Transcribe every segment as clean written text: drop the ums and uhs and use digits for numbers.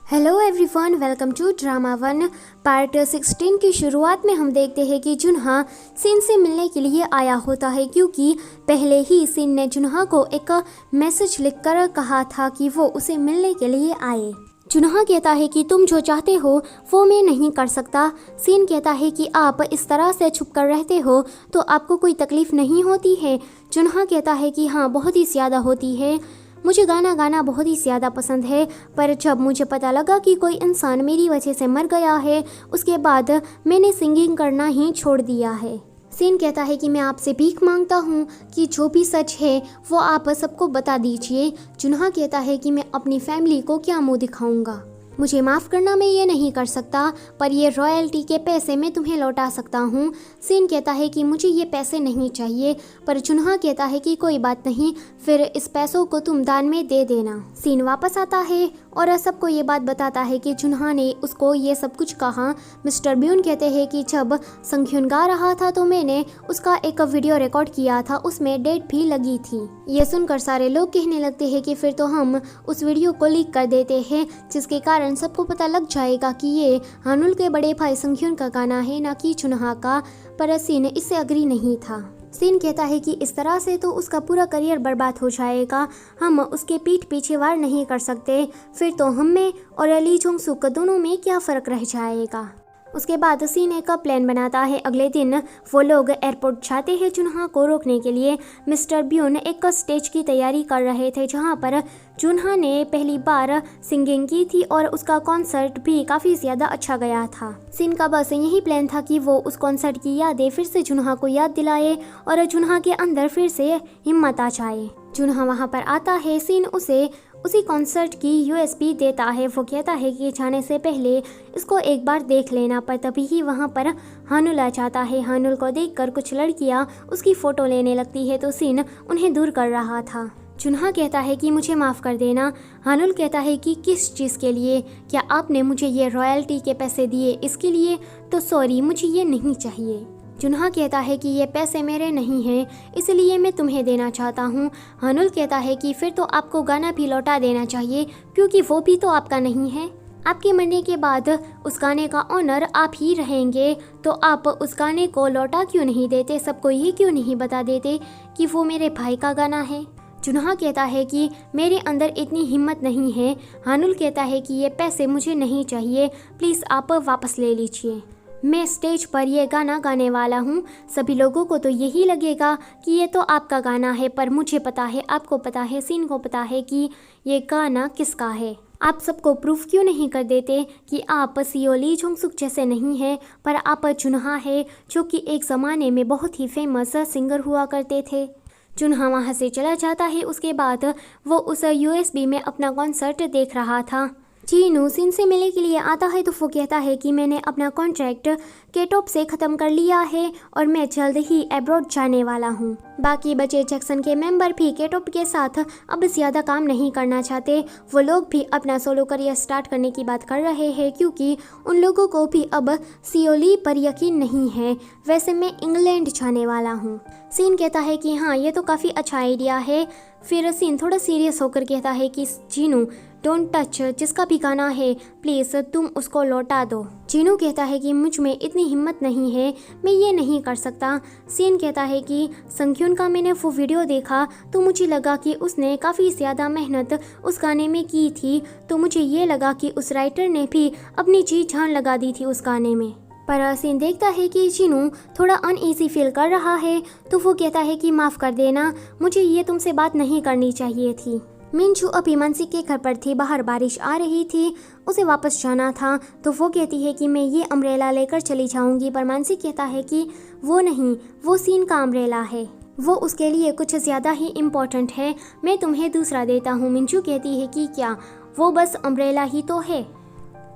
Hello everyone, welcome to drama one. Part 16 की शुरुआत में हम देखते हैं कि जुनहा सिन से मिलने के लिए आया होता है, क्योंकि पहले ही सिन ने जुनहा को एक मैसेज लिखकर कहा था कि वो उसे मिलने के लिए आए। जुनहा कहता है कि तुम जो चाहते हो वो मैं नहीं कर सकता। सिन कहता है कि आप इस तरह से छुप कर रहते हो तो आपको कोई तकलीफ़ नहीं होती है। जुनहा कहता है कि हाँ, बहुत ही ज़्यादा होती है। मुझे गाना गाना बहुत ही ज़्यादा पसंद है, पर जब मुझे पता लगा कि कोई इंसान मेरी वजह से मर गया है, उसके बाद मैंने सिंगिंग करना ही छोड़ दिया है। सिन कहता है कि मैं आपसे भीख मांगता हूँ कि जो भी सच है वो आप सबको बता दीजिए। जुनहा कहता है कि मैं अपनी फैमिली को क्या मुँह दिखाऊंगा। मुझे माफ़ करना, मैं ये नहीं कर सकता, पर ये रॉयल्टी के पैसे मैं तुम्हें लौटा सकता हूँ। सिन कहता है कि मुझे ये पैसे नहीं चाहिए, पर जुनहा कहता है कि कोई बात नहीं, फिर इस पैसों को तुम दान में दे देना। सिन वापस आता है और सबको ये बात बताता है कि जुनहा ने उसको ये सब कुछ कहा। मिस्टर ब्यून कहते हैं कि जब संख्युन गा रहा था तो मैंने उसका एक वीडियो रिकॉर्ड किया था, उसमें डेट भी लगी थी। ये सुनकर सारे लोग कहने लगते हैं कि फिर तो हम उस वीडियो को लीक कर देते हैं, जिसके कारण सबको पता लग जाएगा कि ये हानुल के बड़े भाई संख्युन का गाना है, ना कि जुनहा का। पर सिन इससे अग्री नहीं था। सिन कहता है कि इस तरह से तो उसका पूरा करियर बर्बाद हो जाएगा, हम उसके पीठ पीछे वार नहीं कर सकते, फिर तो हम में और ली जोंग सुक दोनों में क्या फ़र्क रह जाएगा। उसके बाद सिन एक प्लान बनाता है। अगले दिन वो लोग एयरपोर्ट जाते हैं जुनहा को रोकने के लिए। मिस्टर ब्यून एक स्टेज की तैयारी कर रहे थे जहाँ पर जुनहा ने पहली बार सिंगिंग की थी और उसका कॉन्सर्ट भी काफ़ी ज़्यादा अच्छा गया था। सिन का बस यही प्लान था कि वो उस कॉन्सर्ट की यादें फिर से जुनहा को याद दिलाए और जुनहा के अंदर फिर से हिम्मत आ जाए। जुनहा वहाँ पर आता है। सिन उसे उसी कॉन्सर्ट की यूएसबी देता है। वो कहता है कि जाने से पहले इसको एक बार देख लेना, पर तभी ही वहाँ पर हानुल आ जाता है। हानुल को देखकर कुछ लड़कियाँ उसकी फ़ोटो लेने लगती है तो सिन उन्हें दूर कर रहा था। जुनहा कहता है कि मुझे माफ़ कर देना। हानुल कहता है कि किस चीज़ के लिए? क्या आपने मुझे ये रॉयल्टी के पैसे दिए इसके लिए? तो सॉरी, मुझे ये नहीं चाहिए। जुनहा कहता है कि ये पैसे मेरे नहीं हैं, इसलिए मैं तुम्हें देना चाहता हूँ। हानुल कहता है कि फिर तो आपको गाना भी लौटा देना चाहिए, क्योंकि वो भी तो आपका नहीं है। आपके मरने के बाद उस गाने का ऑनर आप ही रहेंगे, तो आप उस गाने को लौटा क्यों नहीं देते? सबको ये क्यों नहीं बता देते कि वो मेरे भाई का गाना है? जुनहा कहता है कि मेरे अंदर इतनी हिम्मत नहीं है। हानुल कहता है कि ये पैसे मुझे नहीं चाहिए, प्लीज़ आप वापस ले लीजिए। मैं स्टेज पर ये गाना गाने वाला हूँ। सभी लोगों को तो यही लगेगा कि ये तो आपका गाना है, पर मुझे पता है, आपको पता है, सिन को पता है कि ये गाना किसका है। आप सबको प्रूफ क्यों नहीं कर देते कि आप ली जोंग सुक जैसे नहीं हैं, पर आप जुनहा है, जो कि एक ज़माने में बहुत ही फेमस सिंगर हुआ करते थे। जुनहा वहाँ से चला जाता है। उसके बाद वो उस यूएसबी में अपना कॉन्सर्ट देख रहा था। चीनू सिन से मिलने के लिए आता है तो वो कहता है कि मैंने अपना कॉन्ट्रैक्ट केटॉप से ख़त्म कर लिया है और मैं जल्द ही अब्रॉड जाने वाला हूँ। बाकी बचे जैक्सन के मेंबर भी केटॉप के साथ अब ज़्यादा काम नहीं करना चाहते। वो लोग भी अपना सोलो करियर स्टार्ट करने की बात कर रहे हैं, क्योंकि उन लोगों को भी अब सियोली पर यकीन नहीं है। वैसे मैं इंग्लैंड जाने वाला हूँ। सिन कहता है कि हाँ, ये तो काफ़ी अच्छा आइडिया है। फिर सिन थोड़ा सीरियस होकर कहता है कि चीनू, डोंट टच, जिसका भी गाना है प्लीज़ तुम उसको लौटा दो। चीनू कहता है कि मुझ में इतनी हिम्मत नहीं है, मैं ये नहीं कर सकता। सिन कहता है कि संख्युन का मैंने वो वीडियो देखा तो मुझे लगा कि उसने काफ़ी ज़्यादा मेहनत उस गाने में की थी, तो मुझे ये लगा कि उस राइटर ने भी अपनी जी जान लगा दी थी उस गाने में। पर सिन देखता है कि चीनू थोड़ा अनईजी फील कर रहा है, तो वो कहता है कि माफ़ कर देना, मुझे ये तुमसे बात नहीं करनी चाहिए थी। मिंचू अभी मानसी के घर पर थी, बाहर बारिश आ रही थी, उसे वापस जाना था, तो वो कहती है कि मैं ये अम्ब्रेला लेकर चली जाऊंगी, पर मानसी कहता है कि वो नहीं, वो सिन का अम्ब्रेला है, वो उसके लिए कुछ ज़्यादा ही इम्पोर्टेंट है, मैं तुम्हें दूसरा देता हूँ। मिंचू कहती है कि क्या वो बस अम्ब्रेला ही तो है।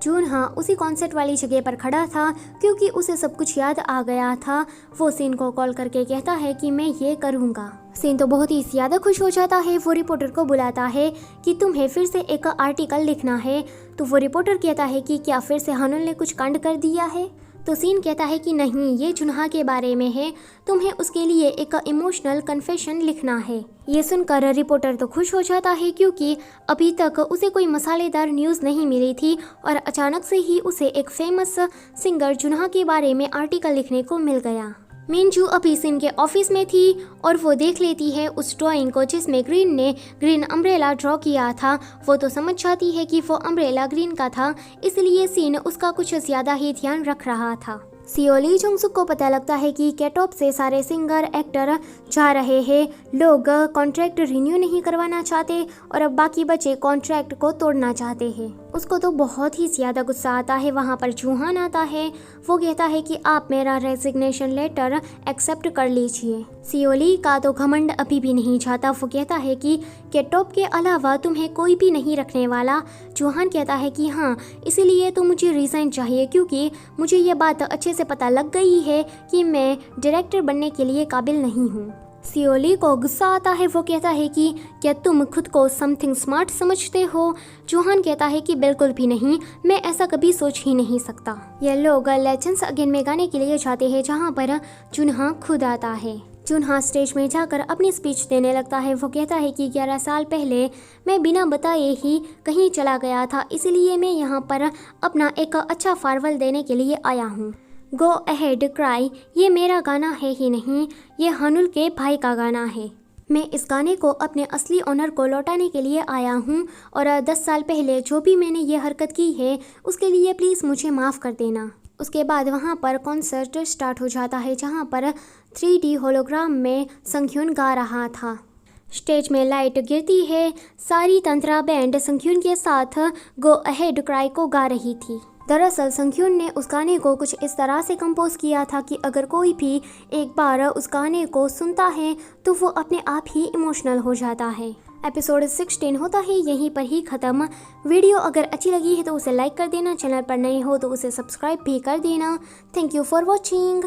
जुनहा उसी कॉन्सर्ट वाली जगह पर खड़ा था, क्योंकि उसे सब कुछ याद आ गया था। वो सिन को कॉल करके कहता है कि मैं ये करूँगा। सिन तो बहुत ही ज़्यादा खुश हो जाता है। वो रिपोर्टर को बुलाता है कि तुम्हें फिर से एक आर्टिकल लिखना है। तो वो रिपोर्टर कहता है कि क्या फिर से हानुल ने कुछ कांड कर दिया है? तो सीन कहता है कि नहीं, ये जुनहा के बारे में है, तुम्हें उसके लिए एक इमोशनल कन्फेशन लिखना है। ये सुनकर रिपोर्टर तो खुश हो जाता है क्योंकि अभी तक उसे कोई मसालेदार न्यूज़ नहीं मिली थी और अचानक से ही उसे एक फेमस सिंगर जुनहा के बारे में आर्टिकल लिखने को मिल गया। मिंजू अभी सिन के ऑफिस में थी और वो देख लेती है उस ड्राइंग को जिसमें ग्रीन ने ग्रीन अम्ब्रेला ड्रॉ किया था। वो तो समझ जाती है कि वो अम्ब्रेला ग्रीन का था, इसलिए सिन उसका कुछ ज़्यादा ही ध्यान रख रहा था। सीओ ली जोंगसुक को पता लगता है कि केटॉप से सारे सिंगर एक्टर जा रहे हैं। लोग कॉन्ट्रैक्ट रिन्यू नहीं करवाना चाहते और अब बाकी बचे कॉन्ट्रैक्ट को तोड़ना चाहते हैं। उसको तो बहुत ही ज़्यादा गुस्सा आता है। वहाँ पर जूहान आता है। वो कहता है कि आप मेरा रेजिग्नेशन लेटर एक्सेप्ट कर लीजिए। सीओ ली का तो घमंड अभी भी नहीं जाता। वो कहता है कि केटॉप के अलावा तुम्हें कोई भी नहीं रखने वाला। जूहान कहता है कि हाँ, इसीलिए तो मुझे रिज़ाइन चाहिए क्योंकि मुझे ये बात अच्छे से पता लग गई है कि मैं डायरेक्टर बनने के लिए काबिल नहीं हूँ। सीओ ली को गुस्सा आता है। वो कहता है कि क्या तुम खुद को समथिंग स्मार्ट समझते हो? जूहान कहता है कि बिल्कुल भी नहीं, मैं ऐसा कभी सोच ही नहीं सकता। ये लोग लेजेंड्स अगेन में गाने के लिए जाते हैं जहाँ पर जुनहा खुद आता है। जुनहा स्टेज में जाकर अपनी स्पीच देने लगता है। वो कहता है कि 11 साल पहले मैं बिना बताए ही कहीं चला गया था, इसलिए मैं यहाँ पर अपना एक अच्छा फारवेल देने के लिए आया हूँ। गो अहेड क्राई ये मेरा गाना है ही नहीं, ये हनुल के भाई का गाना है। मैं इस गाने को अपने असली ओनर को लौटाने के लिए आया हूँ और 10 साल पहले जो भी मैंने ये हरकत की है उसके लिए प्लीज़ मुझे माफ़ कर देना। उसके बाद वहाँ पर कॉन्सर्ट स्टार्ट हो जाता है जहाँ पर 3D होलोग्राम में संघ्यून गा रहा था। स्टेज में लाइट गिरती है। सारी तंत्रा बैंड संघ्यून के साथ गो अहेड क्राई को गा रही थी। दरअसल संघ्यून ने उस गाने को कुछ इस तरह से कंपोज किया था कि अगर कोई भी एक बार उस गाने को सुनता है तो वो अपने आप ही इमोशनल हो जाता है। एपिसोड 16 होता है यहीं पर ही ख़त्म। वीडियो अगर अच्छी लगी है तो उसे लाइक कर देना, चैनल पर नए हो तो उसे सब्सक्राइब भी कर देना। Thank you for watching.